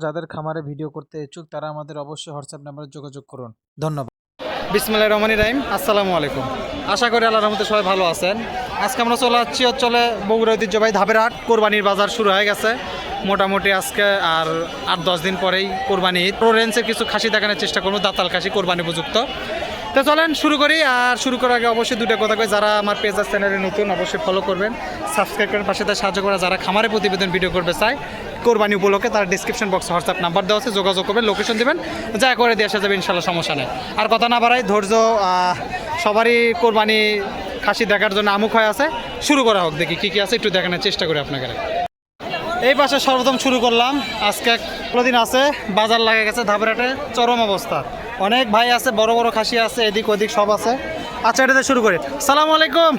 যাদের খামারে ভিডিও করতে ইচ্ছুক তারা আমাদের অবশ্যই হোয়াটসঅ্যাপ নাম্বারে যোগাযোগ করুন। ধন্যবাদ। বিসমিল্লাহির রহমানির রহিম। আসসালামু আলাইকুম। আশা করি আল্লাহর রহমতে সবাই ভালো আছেন। আজকে আমরা চলে যাচ্ছি বগুড়া ঐতিহ্যবাহী ধাপের হাট। কোরবানির বাজার শুরু হয়ে গেছে মোটামুটি আজকে আর 8-10 দিন পরেই কোরবানি ঈদ। প্রো রেঞ্জের কিছু খাসি দেখানোর চেষ্টা করবো, দাতাল খাসি কোরবানি উপযুক্ত। তো চলেন শুরু করি। আর শুরু করার আগে অবশ্যই দুটো কথা কই, যারা আমার পেজ আর চ্যানেলে নতুন অবশ্যই ফলো করবেন, সাবস্ক্রাইব করেন, পাশে তার সাহায্য করা। যারা খামারে প্রতিবেদন ভিডিও করবে চায় কোরবানি উপলক্ষে, তার ডিসক্রিপশন বক্সে হোয়াটসঅ্যাপ নাম্বার দেওয়া আছে, যোগাযোগ করবেন, লোকেশন দেবেন, যা করে দিয়ে আসা যাবে ইনশাল্লাহ, সমস্যা নেই। আর কথা না বাড়াই, ধৈর্য সবারই কোরবানি খাসি দেখার জন্য আমুখ হয়ে আছে। শুরু করা হোক, দেখি কী কী আছে একটু দেখানোর চেষ্টা করি আপনাকে। এই পাশে সর্বপ্রথম শুরু করলাম। আজকে দিন আছে, বাজার লাগে গেছে ধাপেরহাটে চরম অবস্থা। অনেক ভাই আছে, বড় বড় খাসি আছে, এদিক ওদিক সব আছে। আচ্ছা, এটাতে শুরু করি। সালামু আলাইকুম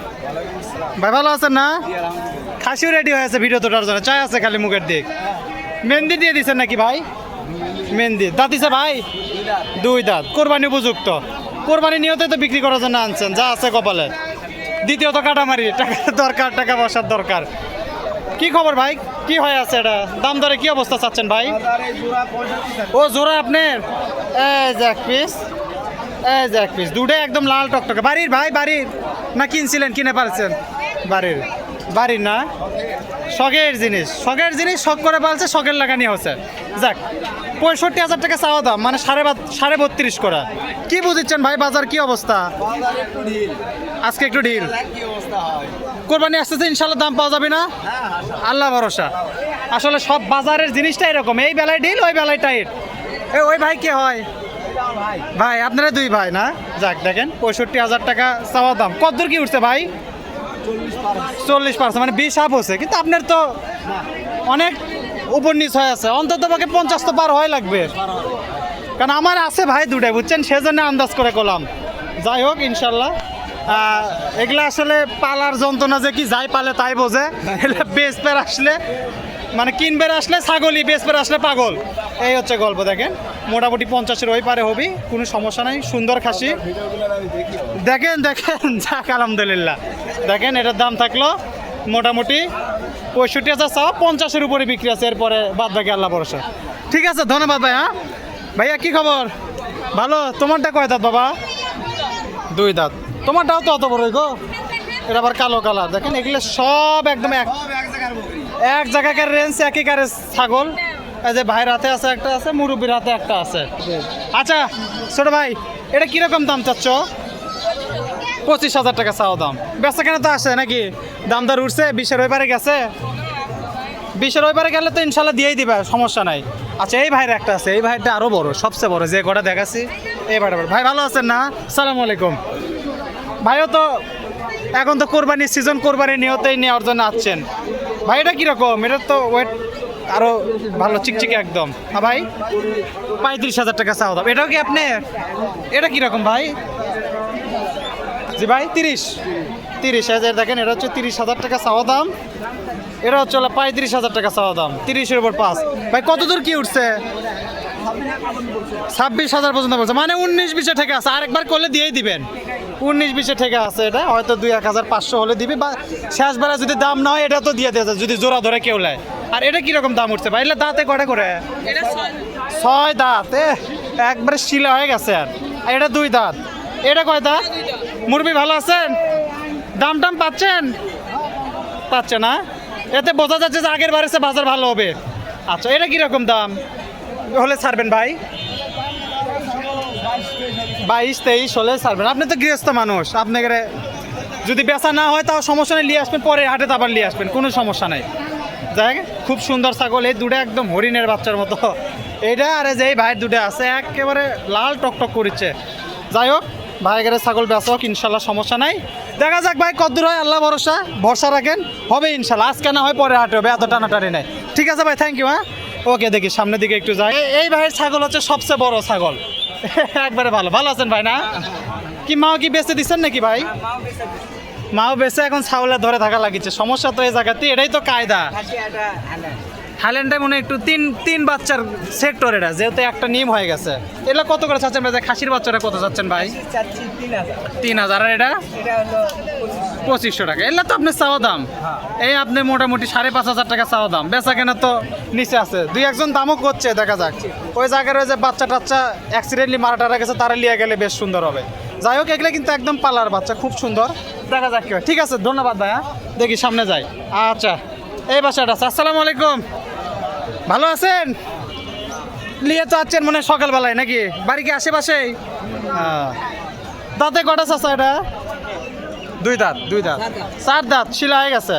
ভাই, ভালো আছেন না? খাসিও রেডি হয়ে আছে ভিডিও তোটার জন্য, চাই আছে খালি মুখের দিক। মেহেন্দি দিয়ে দিচ্ছেন নাকি ভাই? মেহেন্দি দাঁত দিছে ভাই? 2 দাঁত, কোরবানি উপযুক্ত। কোরবানি নিয়তে তো বিক্রি করার জন্য আনছেন, যা আছে কপালে। দ্বিতীয়ত কাটামারি, টাকা দরকার, টাকা পয়সার দরকার। কি খবর ভাই, কি হয়ে আছে এটা? দাম দরে কি অবস্থা চাচ্ছেন ভাই? ও জোড়া আপনার? এই যে এক পিস, দুটোই একদম লাল টকটকে। বাড়ির ভাই, বাড়ির না কিনছিলেন, কিনে পারছেন? বাড়ির না, শখের জিনিস শখ করে পালছে, শখের লাগানি হচ্ছে। যাক, 65,000 টাকা চাওয়া দাম, মানে 32.5 করা। কি বুঝছেন ভাই, বাজার কি অবস্থা? আজকে একটু ঢিল। কোরবানি আসতেছে, ইনশাল্লাহ দাম পাওয়া যাবে না? আল্লাহ ভরসা। আসলে সব বাজারের জিনিসটা এরকম, এই বেলায় ঢিল, ওই বেলায় টাইট। ওই ভাই কে হয় ভাই? আপনারা 2 ভাই না? যাক, দেখেন 65,000 টাকা চাওয়া দাম। কতদূর কি উঠছে ভাই? 40%, মানে 20 আপ হচ্ছে। কিন্তু আপনার তো অনেক উপর নিচ হয়ে আছে, অন্তত পক্ষে 50 তো পার হয় লাগবে। কারণ আমার আছে ভাই দুটাই, বুঝছেন, সেজন্য আন্দাজ করে করলাম। যাই হোক, ইনশাল্লাহ এগুলা আসলে পালার যন্ত্রণা যে কি, যাই পালে তাই বোঝে। এগুলা বেচপের আসলে, মানে কিনবের আসলে ছাগলই, বেচপের আসলে পাগল। এই হচ্ছে গল্প। দেখেন মোটামুটি 50-এর ওই পারে হবি, কোনো সমস্যা নাই। সুন্দর খাসি, দেখেন যাক আলহামদুলিল্লাহ। দেখেন এটার দাম থাকলো মোটামুটি 65,000 চাওয়া, 50-এর উপরে বিক্রি আছে, এরপরে বাদ বাকি আল্লাহ ভরসা। ঠিক আছে, ধন্যবাদ ভাই। হ্যাঁ ভাইয়া, কি খবর? ভালো। তোমারটা কয় দাঁত বাবা? 2 দাঁত। তোমারটাও তো অত বড় গো, এটা আবার কালো কালার। দেখেন এগুলো সব একদম এক জায়গাকার রেঞ্জ, একই কারে ছাগল। এই যে ভাইয়ের হাতে আছে একটা, আছে মুরব্বীর হাতে একটা আছে। আচ্ছা ছোট ভাই, এটা কিরকম দাম চাচ্ছ? 25,000 টাকা চাও দাম। বেচা কেন তো আসে নাকি? দাম দর উঠছে, 20-এর ওই পারে গেছে। 20-এর ওই পারে গেলে তো ইনশাল্লাহ দিয়েই দিবে, সমস্যা নাই। আচ্ছা, এই ভাইয়ের একটা আছে, এই ভাইটা আরও বড়, সবচেয়ে বড় যে কটা দেখাচ্ছি। এই ভাইটা বড়। ভাই ভালো আছেন না? সালামু আলাইকুম। ভাইও তো এখন তো কোরবানির সিজন, কোরবানি নিয়তেই নেওয়ার জন্য আসছেন। ভাই এটা কীরকম? এটা তো ওয়েট আরও ভালো, চিকচিকে একদম। হ্যাঁ ভাই, 35,000 টাকা চাওয়া দাম। এটাও কি আপনি? এটা কীরকম ভাই? জি ভাই, 30,000। দেখেন এটা হচ্ছে 30,000 টাকা চাওয়া দাম। এটা হচ্ছে 35,000 টাকা চাওয়া দাম। 30-এর উপর 5। ভাই কত দূর কি উঠছে? 26,000 পর্যন্ত বলছে, মানে 19-20-এ ঠেকে আছে। আরেকবার করলে দিয়েই দিবেন। 19-20-এ ঠেকে আছে, এটা হয়তো 2-1,500 হলে দিবি, বা শেষ বেলা যদি দাম না হয় এটা তো দিয়ে দিয়েছে, যদি জোড়া ধরে কেউ নেয়। আর এটা কীরকম দাম উঠছে ভাই? এটা দাঁতে কটা করে? 6 দাঁত, একবারে শিলা হয়ে গেছে। আর এটা 2 দাঁত। এটা কয় দাঁত? মুরবি ভালো আছেন? দাম টাম পাচ্ছে না? এতে বোঝা যাচ্ছে যে আগের বারের চেয়ে বাজার ভালো হবে। আচ্ছা, এটা কীরকম দাম হলে ছাড়বেন ভাই? 22-23 হলে ছাড়বেন। আপনি তো গৃহস্থ মানুষ, আপনাকে যদি বেচা না হয় তাও সমস্যা নেই, নিয়ে আসবেন, পরে হাটে আবার নিয়ে আসবেন, কোনো সমস্যা নেই। যাই, খুব সুন্দর ছাগল। এই দুটো একদম হরিণের বাচ্চার মতো এইটা। আর যে এই ভাইয়ের দুটো আছে একেবারে লাল টকটক করছে। যাই হোক, ভাইয়ের ছাগল বেচা হোক ইনশাল্লাহ, সমস্যা নাই। দেখা যাক ভাই কতদূর হয়, আল্লাহ ভরসা রাখেন, হবে ইনশাল্লাহ। আজকে না হয় পরে হাটে হবে, এত টানাটানি নাই। ঠিক আছে ভাই, থ্যাংক ইউ। হ্যাঁ ওকে, দেখি সামনের দিকে একটু যাই। এই ভাইয়ের ছাগল হচ্ছে সবচেয়ে বড় ছাগল, একবারে ভালো আছেন ভাই না? কি মাও কি বেচতে দিচ্ছেন নাকি ভাই? মাও বেচে, এখন ছাগলে ধরে থাকা লাগিচ্ছে। সমস্যা তো এই জায়গাতে, এটাই তো কায়দা। হাইল্যান্ডে মনে একটু তিন বাচ্চার সেক্টর, এটা যেহেতু একটা নিয়ম হয়ে গেছে। এটা কত করে চাচ্ছেন ভাই? খাসির বাচ্চাটা কত চাচ্ছেন ভাই? 3,000। আর এটা 2500 টাকা। এগুলো তো আপনার চাওয়া দাম, এই আপনি মোটামুটি 5,500 টাকা চাওয়া দাম, বেচা কেনা তো নিচে আছে। দুই একজন দামও করছে, দেখা যাক। ওই জায়গার ওই যে বাচ্চা টাচ্চা অ্যাক্সিডেন্টলি মারা টারা গেছে, তারা লিয়ে গেলে বেশ সুন্দর হবে। যাই হোক, এগুলো কিন্তু একদম পালার বাচ্চা, খুব সুন্দর, দেখা যাক কি হয়। ঠিক আছে, ধন্যবাদ ভাইয়া, দেখি সামনে যাই। আচ্ছা, এই বাসাটা আছে। আসসালামু আলাইকুম, ভালো আছেন? নিয়ে তো আছেন মনে হয় সকালবেলায় নাকি? বাড়ি কি আশেপাশেই? দাঁতে কটা চাচা এটা? দুই দাঁত, দুই দাঁত, 4 দাঁত, শিলা হয়ে গেছে।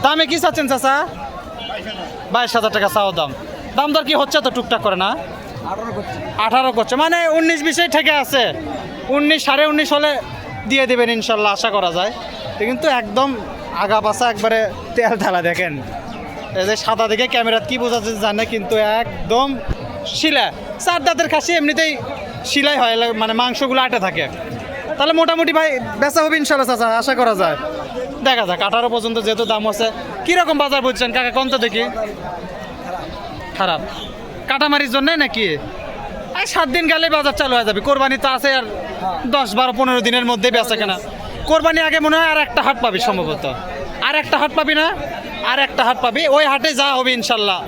দামে কি চাচ্ছেন চাচা? 22,000 টাকা চাওয়া দাম। দাম দর কি হচ্ছে তো টুকটাক করে না? 18 করছে, মানে 19-20 ঠেকে আছে। 19, 19.5 হলে দিয়ে দেবেন ইনশাল্লাহ, আশা করা যায়। কিন্তু একদম আগা পাশা একবারে তেল ঢালা, দেখেন এই যে সাদা দেখে ক্যামেরা কি বোঝাচ্ছে জানে, কিন্তু একদম শিলা। 4 দাঁতের খাসি এমনিতেই শিলাই হয়, মানে মাংসগুলো আটে থাকে। তাহলে মোটামুটি ভাই বেচা হবে ইনশাল্লাহ চাচা, আশা করা যায়। দেখা যাক, 18 পর্যন্ত যেহেতু দাম আছে। কীরকম বাজার বুঝছেন কাকা, কম তো দেখি? খারাপ কাটামারির জন্যে নাকি? 7 দিন গেলে বাজার চালু হয়ে যাবে। কোরবানি তো আছে আর 10, 12, 15 দিনের মধ্যে বেচা কেনা। কোরবানি আগে মনে হয় আর একটা হাট পাবি সম্ভবত, আর একটা হাট পাবি না? আর একটা হাট পাবি, ওই হাটে যা হবে ইনশাল্লাহ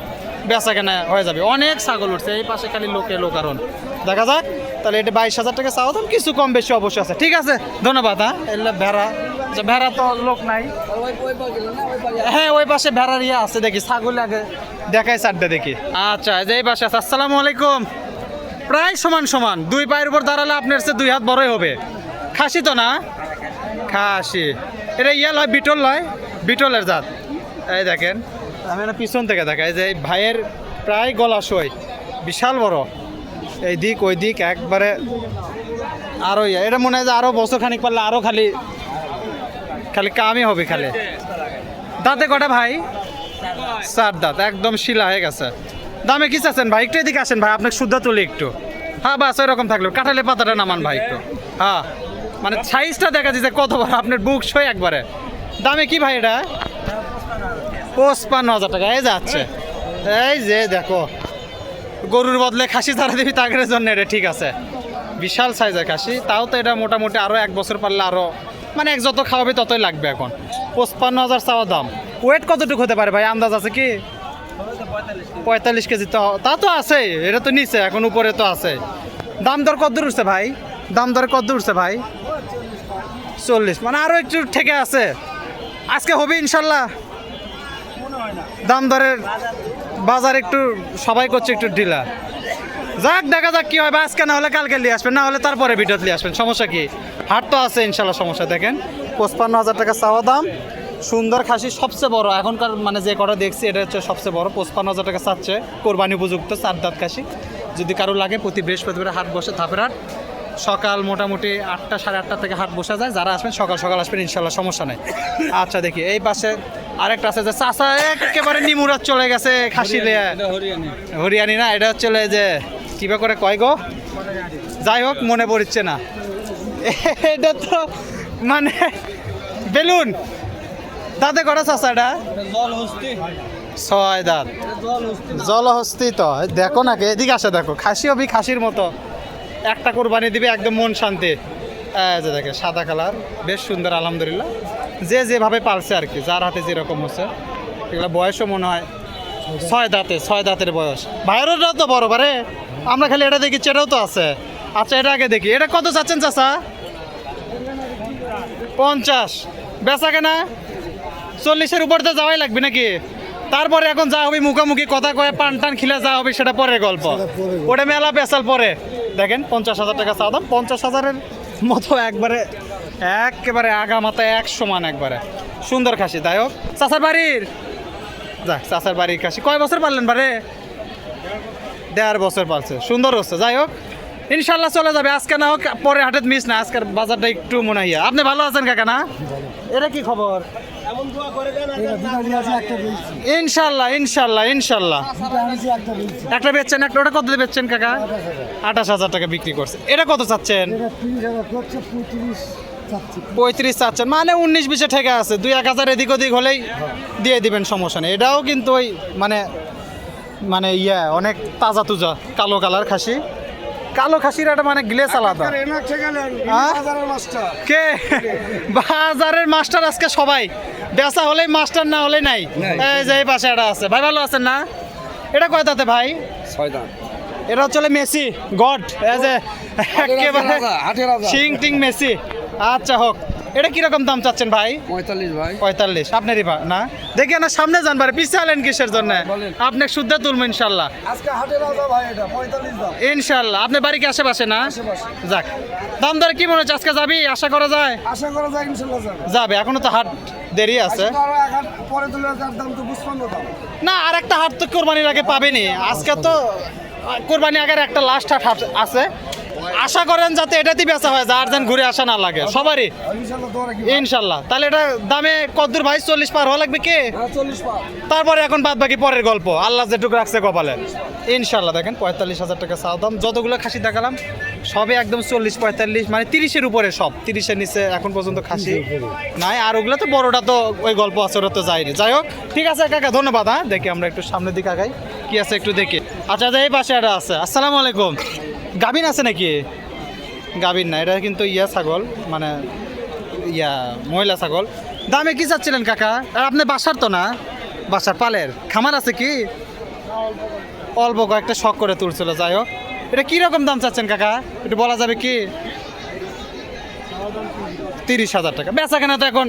বেচা কেনা হয়ে যাবে। অনেক ছাগল উঠছে এই পাশে, খালি লোকারণ। দেখা যাক, তাহলে এটা 22,000 টাকা চাওয়া দাম, কিছু কম বেশি অবশ্যই আছে। ঠিক আছে, ধন্যবাদ। হ্যাঁ, এগুলো ভেড়া, ভেড়া তো লোক নাই। হ্যাঁ, ওই পাশে ভেড়ার ইয়ে আছে, দেখি ছাগল আগে দেখাই, চারটে দেখি। আচ্ছা, যে এই পাশে আছে। আসসালামু আলাইকুম, প্রায় সমান সমান, 2 পায়ের উপর দাঁড়ালে আপনার চেয়ে 2 হাত বড়ই হবে। খাসি তো না? খাসি। এটা ইয়া লয়, বিটল লয়, বিটলের জাত। এই দেখেন, আমি না পিছন থেকে দেখাই যে ভাইয়ের প্রায় গলা সই, বিশাল বড়, এই দিক ওই দিক একবারে। আরো ইয়া, এটা মনে হয় যে আরো বছর খানিক পারলে আরো খালি খালি কামই হবে খালি। দাঁতে কটা ভাই? 4 দাঁত, একদম শিলা হয়ে গেছে। দামে কি চাচ্ছেন ভাই? একটু এদিকে আসেন ভাই, আপনাকে শুদ্ধ তুলি একটু। হ্যাঁ বাস, ওইরকম থাকলো, কাঁঠালের পাতাটা নামান ভাই একটু। হ্যাঁ, মানে সাইজটা দেখা যাচ্ছে কত বড়, আপনার বুক সই একবারে। দামে কি ভাই এটা? 55,000 টাকা। এই যাচ্ছে, এই যে দেখো, গরুর বদলে খাসি ছাড়া দিবি তাগের জন্য এটা ঠিক আছে। বিশাল সাইজের খাসি, তাও তো এটা মোটামুটি আরও 1 বছর পারলে আরও, মানে যত খাওয়াবে ততই লাগবে। এখন 55,000 চাওয়া দাম। ওয়েট কতটুকু হতে পারে ভাই, আন্দাজ আছে কি? 45 কেজি তো, তা তো আছে, এটা তো নিচে, এখন উপরে তো আছে। দাম দর কত দূর উঠছে ভাই? দাম দর কত দূর উঠছে ভাই? 40, মানে আরও একটু ঠেকে আছে। আজকে হবে ইনশাল্লাহ? দাম দরের বাজার একটু সবাই করছে একটু ঢিলা। যাক, দেখা যাক কি হয়। আজকে না হলে কালকে নিয়ে আসবেন, না হলে তারপরে ভিডিও নিয়ে আসবেন, সমস্যা কি? হাট তো আছে ইনশাল্লাহ, সমস্যা। দেখেন 55,000 টাকা চাওয়া দাম। সুন্দর খাসি, সবচেয়ে বড় এখনকার, মানে যে কটা দেখছি এটা হচ্ছে সবচেয়ে বড়। 55,000 টাকা চাচ্ছে, কোরবানি উপযুক্ত 4 দাঁত খাসি। যদি কারো লাগে, প্রতি বৃহস্পতিবার হাট বসে, ধাপের হাট। সকাল মোটামুটি 8টা, 8:30 থেকে হাট বসা যায়। যারা আসবেন সকাল সকাল আসবেন ইনশাল্লাহ, সমস্যা নেই। আচ্ছা, দেখি এই পাশে আরেকটা আছে যে চাচা একেবারে নিমুরাত চলে গেছে খাসি লিয়ে। হরিয়ানি না, এটা হচ্ছে যে কিবা করে কয় গো, যাই হোক মনে পড়ছে না। এটা তো মানে বেলুন। দাঁতে কটা চাচা এটা? 6 দাঁত, জলহস্তি তো। দেখো না, এদিকে আসে, দেখো খাসি হবি, খাসির মতো একটা কোরবানি দিবে, একদম মন শান্তি। যে দেখে সাদা কালার, বেশ সুন্দর আলহামদুলিল্লাহ। যে যেভাবে পালছে আর কি, যার হাতে যেরকম হচ্ছে। এগুলো বয়সও মনে হয় 6 দাঁতে, 6 দাঁতের বয়স। ভাইয়েরও তো বড় বারে, আমরা খালি এটা দেখি, এটাও তো আছে। আচ্ছা, এটা আগে দেখি, এটা কত চাচ্ছেন চাচা? 50। বেচা কেনা 40-এর উপর তো যাওয়াই লাগবে নাকি? তারপরে এখন যা হবে মুখামুখি কথা কয়ে পান টান খিলে যা হবে সেটা পরের গল্প, ওটা মেলা পেশাল পরে। দেখেন 50,000 টাকা চাওয়া দাম। 50,000-এর মতো একেবারে আগা মাথায় এক সমান, একবারে সুন্দর খাসি। যাই হোক, চাচার বাড়ির, যাক চাচার বাড়ির খাসি। কয় বছর পারলেন বারে? 1.5 বছর পালছে, সুন্দর হচ্ছে। যাই হোক, ইনশাল্লাহ চলে যাবে। আজকে না হোক পরে হাটে মিস না, আজকের বাজারটা একটু মনে হয়। আপনি ভালো আছেন কাকা না? এটা কি খবর? ইনশাল্লাহ ইনশাল্লাহ ইনশাল্লাহ। একটা বেচছেন, একটা ওটা কত বেচছেন কাকা? 28,000 টাকা বিক্রি করছে। এটা কত চাচ্ছেন? 35 চাচ্ছেন, মানে 19-20-এ ঠেকে আছে। 2-1 হাজার এদিক ওদিক হলেই দিয়ে দিবেন, সমস্যা নেই। এটাও কিন্তু ওই মানে অনেক তাজা তুজা কালো কালার খাসি। কালো খাসির একটা মানে গ্লেস আলাদা। হ্যাঁ? কে বাজারের মাস্টার আজকে সবাই, বেচা হলেই মাস্টার, না হলে নাই। এই যে এই পাশে একটা আছে ভাই, ভালো আছেন না? এটা কয় দাঁতে ভাই? 6 দাঁত। এটা হচ্ছে মেসি গড, এই যে একেবারে সিং টিং মেসি। আচ্ছা হোক, এটা কিরকম দাম চাচ্ছেন ভাই? 45 ভাই। 45 আপনারই না? দেখি না সামনে যান বারে, পিছিয়ে আলেন কিসের জন্য? আপনি শুদ্ধ তুলবো ইনশাল্লাহ। আজকে হাটে রাজা ভাই, এটা 45 দাম ইনশাল্লাহ। আপনার বাড়ি কি আশেপাশে না? আশেপাশে। যাক, দাম দরে কি মনে হচ্ছে আজকে যাবি? আশা করা যায় আশা করা যায় ইনশাআল্লাহ যাবে, এখনো তো হাট দেরি আছে। আজকে আরো এক হাট পরে তুলে তার দাম তো 55 দাম। না, আর একটা হাট তো কোরবানির আগে পাবেনি। আজকে তো কোরবানি আগের একটা লাস্ট হাট আছে, আশা করেন যাতে এটাতেই বেচা হয়, যার যেন ঘুরে আসা না লাগে সবারই ইনশাআল্লাহ দরে কি ইনশাল্লাহ। তাহলে এটা দামে কদ্দুর ভাই? 40 পার হওয়া লাগবে কি? 40 পা। তারপরে এখন বাদ বাকি পরের গল্প, আল্লাহ যেটুকু রাখছে কপালে। ইনশাল্লাহ দেখেন 45,000 টাকা চাওয়া দাম। যতগুলো খাসি দেখালাম সবে একদম 40-45 মানে 30-এর উপরে, সব 30-এর নিচে এখন পর্যন্ত খাসি নাই। আর ওগুলো তো বড়টা তো ওই গল্প আছে, ওরা তো যায়নি। যাই হোক, ঠিক আছে কাকা, ধন্যবাদ। হ্যাঁ, দেখি আমরা একটু সামনের দিকে আগাই, কি আছে একটু দেখি। আচ্ছা, এই পাশে একটা আছে। আসসালামু আলাইকুম। গাভিন আছে নাকি? গাভিন না, এটা কিন্তু ইয়া ছাগল, মানে ইয়া মহিলা ছাগল। দামে কি চাচ্ছিলেন কাকা? আর আপনি বাসার তো না? বাসার পালের খামার আছে কি? অল্প কয়েকটা শখ করে তুলছিল। যাই হোক, এটা কীরকম দাম চাচ্ছেন কাকা? একটু বলা যাবে কি? 30,000 টাকা। বেচা কেনা তো এখন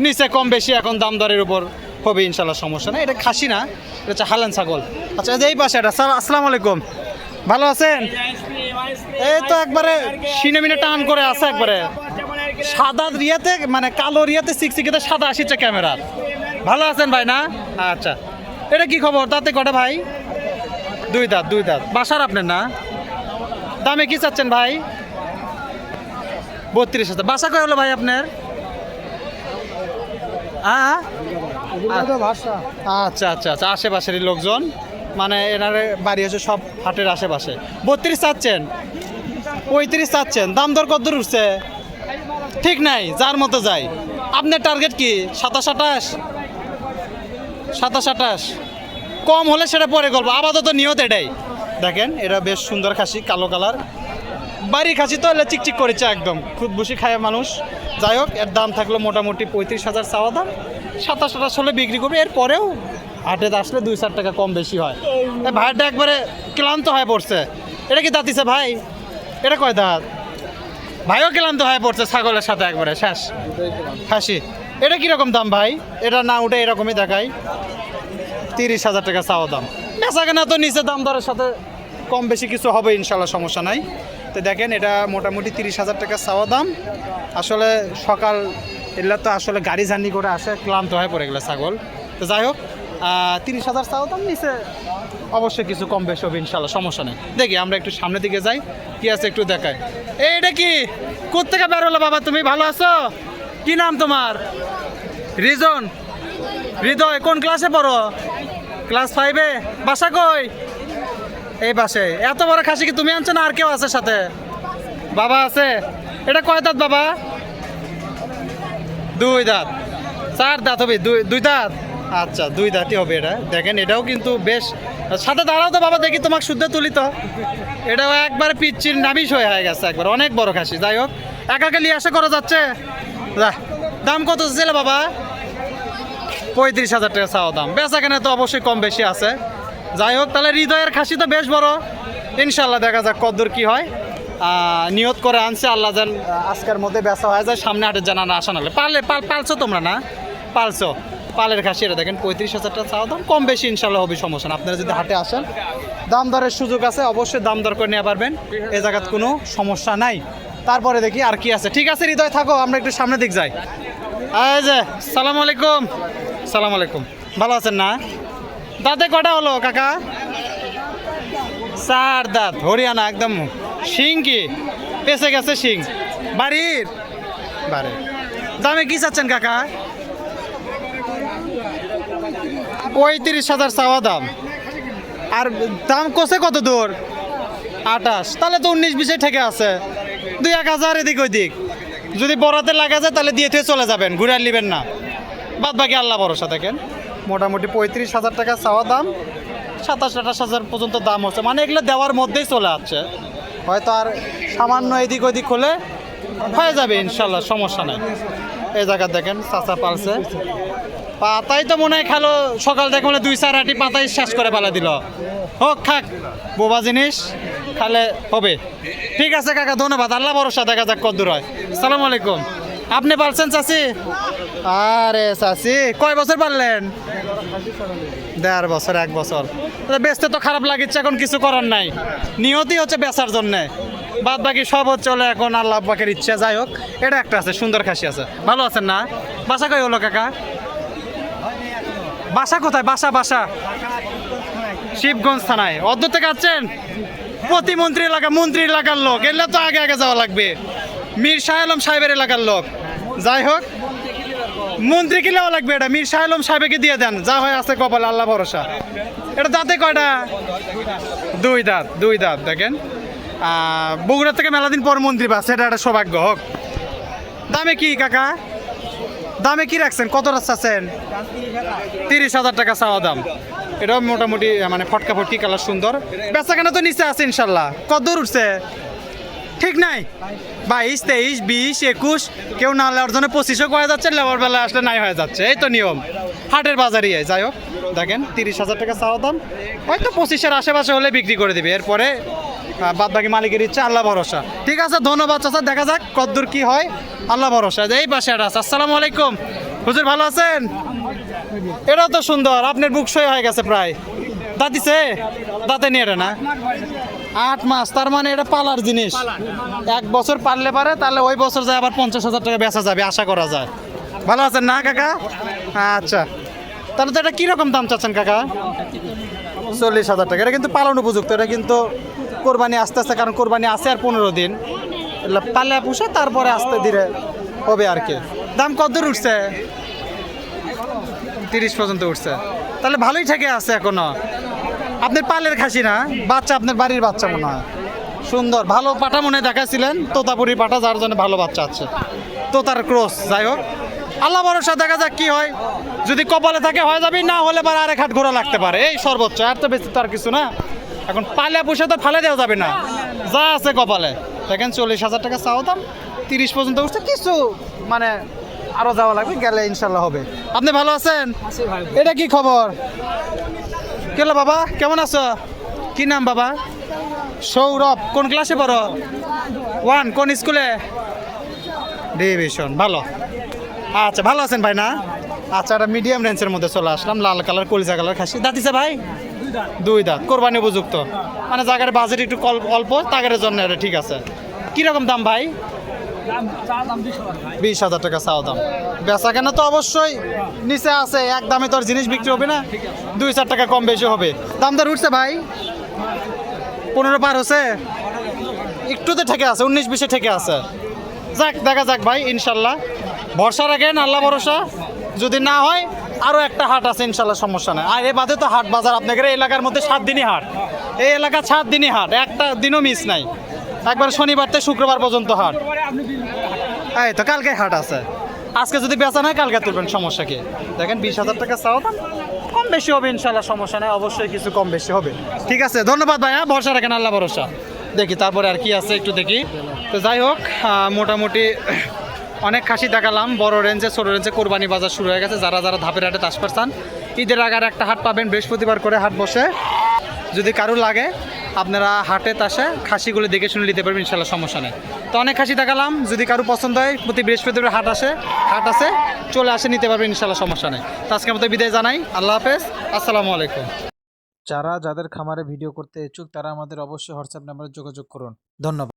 নিচে কম বেশি, এখন দাম দরের উপর হবে ইনশাল্লাহ, সমস্যা নেই। এটা খাসি না, এটা হচ্ছে হালান ছাগল। আচ্ছা, এই পাশে এটা। আসসালামু আলাইকুম, ভালো আছেন? এই তো একবারে সিনে মিনে টান করে আছে, একবারে সাদা রিয়াতে, মানে কালো রিয়াতে সিকসিকেতে সাদা আসিচ্ছে ক্যামেরা। ভালো আছেন ভাই না? আচ্ছা, এটা কি খবর? দাঁতে কটা ভাই? 2 দাঁত। 2 দাঁত। বাসার আপনার না? দামে কি চাচ্ছেন ভাই? 32,000। বাসা কয় হলো ভাই আপনার? হ্যাঁ, আচ্ছা আচ্ছা আচ্ছা, আশেপাশেরই লোকজন, মানে এনার বাড়ি হচ্ছে সব হাটের আশেপাশে। 32 চাচ্ছেন? 35 চাচ্ছেন? দাম দর কত দূর উঠছে? ঠিক নাই, যার মতো যাই। আপনার টার্গেট কি? 27-28? 27-28 কম হলে সেটা পরে গল্প, আপাতত নিয়ত এটাই। দেখেন, এটা বেশ সুন্দর খাসি, কালো কালার, বাড়ি খাসি তো, এলে চিকচিক করেছে একদম, খুব বসে খায় মানুষ। যাই হোক, এর দাম থাকলো মোটামুটি 35,000 চাওয়া দাম। 27-28 হলে বিক্রি করবে। এরপরেও হাটে আসলে 2-4 টাকা কম বেশি হয়। ভাইটা একবারে ক্লান্ত হয়ে পড়ছে। এটা কি দাঁতিছে ভাই? এটা কয় দাঁত? ভাইও ক্লান্ত হয়ে পড়ছে ছাগলের সাথে, একবারে শেষ খাসি। এটা কীরকম দাম ভাই? এটা না উঠে এরকমই দেখায়। 30,000 টাকা চাওয়া দাম। বেচা কেনা তো নিচে দাম দরের সাথে কম বেশি কিছু হবে ইনশাল্লাহ, সমস্যা নাই। তো দেখেন, এটা মোটামুটি 30,000 টাকা চাওয়া দাম। আসলে সকাল এগুলো তো আসলে গাড়ি জার্নি করে আসে, ক্লান্ত হয়ে পড়ে গেলে ছাগল। তো যাই হোক, 30,000 চাওয়া দাম, নিচে অবশ্যই কিছু কম বেশি হবে ইনশাল্লাহ, সমস্যা নেই। দেখি আমরা একটু সামনের দিকে যাই, কি আছে একটু দেখাই। এটা কি কোত্থেকে বের হলো বাবা? তুমি ভালো আছো? কি নাম তোমার? রিজন? হৃদয়। কোন ক্লাসে পড়ো? ক্লাস 5-এ। বাসা কই? এই পাশে। এত বড় খাসি কি তুমি আনছো না আর কেউ আছে সাথে? বাবা আছে। এটা কয় দাঁত বাবা? 2 দাঁত। 4 দাঁত হবে? 2 দাঁত। আচ্ছা, 2 দাঁতই হবে এটা। দেখেন, এটাও কিন্তু বেশ, সাথে দাঁড়াও তো বাবা, দেখি তোমাকে শুদ্ধ তুলি তো। এটাও একবার পিচ্ছির নামিশ হয়ে গেছে, একবার অনেক বড় খাসি। যাই হোক, একা লিয়ে আশা করা যাচ্ছে। দাম কত ছিল বাবা? 35,000 টাকা চাওয়া দাম। বেচা কেনা তো অবশ্যই কম বেশি আছে। যাই হোক, তাহলে হৃদয়ের খাসি তো বেশ বড়। ইনশাল্লাহ দেখা যাক কতদূর কি হয়। নিয়ত করে আনছে, আল্লাহ যেন আজকের মধ্যে বেচা হয়ে যায়, সামনে হাটের জানা না আসা নাহলে। পালছো তোমরা না? পালছো। পালের খাসি এটা দেখেন 35,000 টাকা চাওয়া দাম। কম বেশি ইনশাল্লাহ হবে, সমস্যা না। আপনারা যদি হাটে আসেন, দাম দরের সুযোগ আছে, অবশ্যই দাম দর করে নিয়ে পারবেন, এ জায়গায় কোনো সমস্যা নাই। তারপরে দেখি আর কি আছে। ঠিক আছে হৃদয়, থাকো, আমরা একটু সামনের দিক যাই। এই যে, সালাম আলাইকুম। সালাম আলাইকুম, ভালো আছেন না? দাঁতে কটা হলো কাকা? 4 দাঁত। হরিয়ানা একদম। শিং কি পেছে গেছে? শিং বাড়ির? বাড়ির। দামে কি চাচ্ছেন কাকা? 35,000 চাওয়া দাম। আর দাম কষে কত দূর? 28। তাহলে তো 19-20 ঠেকে আছে। 2-1,000 এদিক ওইদিক যদি বরাতে লাগা যায়, তাহলে দিয়ে থেকে চলে যাবেন, ঘুরে আর নেবেন না। বাদ বাকি আল্লাহ ভরসা। দেখেন, মোটামুটি 35,000 টাকা চাওয়া দাম। 27-28,000 পর্যন্ত দাম হচ্ছে, মানে এগুলো দেওয়ার মধ্যেই চলে আসছে। হয়তো আর সামান্য এদিক ওদিক হলে হয়ে যাবে ইনশাল্লাহ, সমস্যা নাই। এই জায়গা দেখেন চাচা পালছে, পাতাই তো মনে হয় খেলো সকাল থেকে মনে হয় 2-4 আটি পাতাই শেষ করে ফেলা দিল। হোক খাক, বোবা জিনিস খালে হবে। ঠিক আছে কাকা, ধন্যবাদ। আল্লাহ ভরসা, দেখা যাক কত দূর হয়। সালাম আলাইকুম। আপনি পালছেন চাচি? আরে চাচি কয় বছর পারলেন? 1.5 বছর, 1 বছর। বেচতে তো খারাপ লাগিচ্ছে, এখন কিছু করার নাই, নিয়তি হচ্ছে বেচার জন্যে, বাদ বাকি সব হচ্ছে হলে এখন আল্লাহ পাকের ইচ্ছা। যাই হোক, এটা একটা আছে, সুন্দর খাসি আছে। ভালো আছেন না? বাসা কই হলো কাকা? বাসা কোথায়? বাসা শিবগঞ্জ থানায়। অদ্য থেকে আছেন? প্রতিমন্ত্রী এলাকা, মন্ত্রী এলাকার লোক, এলে তো আগে আগে যাওয়া লাগবে। মীর শাহ আলম সাহেবের এলাকার লোক। যাই হোক, মন্ত্রী কি লেওয়া লাগবে? এটা মীর শাহ আলম সাহেবকে দিয়ে দেন, যা হয় আছে কপালে, আল্লাহ ভরসা। এটা দাঁতে কয়টা? 2 দাঁত, 2 দাঁত। দেখেন বগুড়া থেকে মেলা দিন পর মন্ত্রী বাস, এটা একটা সৌভাগ্য। হোক। দামে কি কাকা? দামে কি রাখছেন? কত রাখছেন? 30,000 টাকা চাওয়া দাম। এটাও মোটামুটি মানে ফটকা ফটকি, কালার সুন্দর। বেচা কেনা তো নিচে আছে ইনশাল্লাহ। কত দূর উঠছে ঠিক নাই? 22, 23, 20, 21, কেউ না নেওয়ার জন্য 25ও কয়ে যাচ্ছে, লেবার বেলা আসলে নাই হয়ে যাচ্ছে। এই তো নিয়ম হাটের বাজারই। যাই হোক, দেখেন 30,000 টাকা চাওয়া দাম, হয়তো 25-এর আশেপাশে হলে বিক্রি করে দিবে। এরপরে বাদ বাকি মালিকের ইচ্ছা, আল্লাহ ভরসা। ঠিক আছে, ধন্যবাদ চাচা, দেখা যাক কতদূর কি হয়, আল্লাহ ভরসা। এই পাশে একটা আছে। আসসালামু আলাইকুম হুজুর, ভালো আছেন? এটাও তো সুন্দর, আপনার বুক সই হয়ে গেছে প্রায়। দাঁতিছে? দাঁতে নিয়ে এটা না 8 মাস, তার মানে এটা পালার জিনিস। 1 বছর পারলে পারে, তাহলে ওই বছর যায় আবার 50,000 টাকা বেচা যাবে, আশা করা যায়। ভালো আছেন না কাকা? আচ্ছা, তাহলে তো এটা কীরকম দাম চাচ্ছেন কাকা? 40,000 টাকা। এটা কিন্তু পালন উপযুক্ত, এটা কিন্তু কোরবানি আস্তে আস্তে, কারণ কোরবানি আছে আর 15 দিন, পালে পুষে তারপরে আস্তে ধীরে হবে আর কি। দাম কত দূর উঠছে? 30 পর্যন্ত উঠছে, তাহলে ভালোই থেকে আছে এখনো। আপনার পালের খাসি না? বাচ্চা আপনার বাড়ির বাচ্চা মনে হয়। সুন্দর ভালো পাটা মনে দেখাছিলেন, তোতাপুরি পাটা, যার জন্য ভালো বাচ্চা আছে, তোতার ক্রস। যাই হোক, আল্লাহ ভরসা, দেখা যাক কি হয়। যদি কপালে থাকে হয়ে যাবে, না হলে পরে আরেক হাট ঘোরা লাগতে পারে, এই সর্বোচ্চ। আর তো বেশি তো আর কিছু না। এখন পালে পুষে তো ফালে দেওয়া যাবে না, যা আছে কপালে। দেখেন 40,000 টাকা চাও দাম, 30 পর্যন্ত উঠছে, কিছু মানে আরও যাওয়া লাগবে, গেলে ইনশাল্লাহ হবে। আপনি ভালো আছেন? এটা কি খবর? কেলো বাবা, কেমন আছো? কি নাম বাবা? সৌরভ। কোন ক্লাসে পড়ো? 1। কোন স্কুলে? ডিভিশন। ভালো। আচ্ছা, ভালো আছেন ভাই না? আচ্ছা, একটা মিডিয়াম রেঞ্জের মধ্যে চলে আসলাম, লাল কালার, কলিজা কালার খাসি। দাঁতিছে ভাই? 2 দাঁত, কোরবানি উপযুক্ত, মানে জায়গার বাজেট একটু অল্প, তাগের জন্য এটা ঠিক আছে। কীরকম দাম ভাই? 20,000 টাকা চাওয়া দাম। বেচা কেনা তো অবশ্যই নিচে আছে, এক দামে তো আর জিনিস বিক্রি হবে না, 2-4 টাকা কম বেশি হবে। দাম দর উঠছে ভাই? 15 পার হচ্ছে, একটু তো ঠেকে আছে, 19-20-এ ঠেকে আছে। যাক, দেখা যাক ভাই, ইনশাল্লাহ ভরসা রাখেন, আল্লাহ ভরসা। যদি না হয় আরও একটা হাট আছে ইনশাল্লাহ, সমস্যা নেই। আর এ বাদে তো হাট বাজার আপনাদের এই এলাকার মধ্যে 7 দিনই হাট, এই এলাকা 7 দিনই হাট, একটা দিনও মিস নাই। একবার শনিবার থেকে শুক্রবার পর্যন্ত হাট। এই তো কালকে হাট আছে, আজকে যদি বেচা নাই কালকে তুলবেন, সমস্যা কি? দেখেন 20,000 টাকা চাও দাম, কম বেশি হবে ইনশাল্লাহ, সমস্যা নেই, অবশ্যই কিছু কম বেশি হবে। ঠিক আছে, ধন্যবাদ ভাই। হ্যাঁ, ভরসা রাখেন, আল্লাহ ভরসা। দেখি তারপরে আর কি আছে একটু দেখি। তো যাই হোক, মোটামুটি অনেক খাসি দেখালাম, বড় রেঞ্জে ছোটো রেঞ্জে। কোরবানি বাজার শুরু হয়ে গেছে, যারা যারা ধাপের হাটে আসতে চান, ঈদের আগে আর একটা হাট পাবেন, বৃহস্পতিবার করে হাট বসে। যদি কারো লাগে আপনারা হাটে আসে খাসিগুলো দেখে শুনে নিতে পারবেন ইনশাল্লাহ, সমস্যা নেই। তো অনেক খাসি দেখালাম, যদি কারো পছন্দ হয় প্রতি বৃহস্পতিবার হাট আছে, চলে আসে নিতে পারবেন ইনশাল্লাহ, সমস্যা নেই। তো আজকের মতো বিদায় জানাই, আল্লাহ হাফেজ, আসসালামু আলাইকুম। যাদের খামারে ভিডিও করতে ইচ্ছুক, তারা আমাদের অবশ্যই হোয়াটসঅ্যাপ নাম্বারে যোগাযোগ করুন। ধন্যবাদ।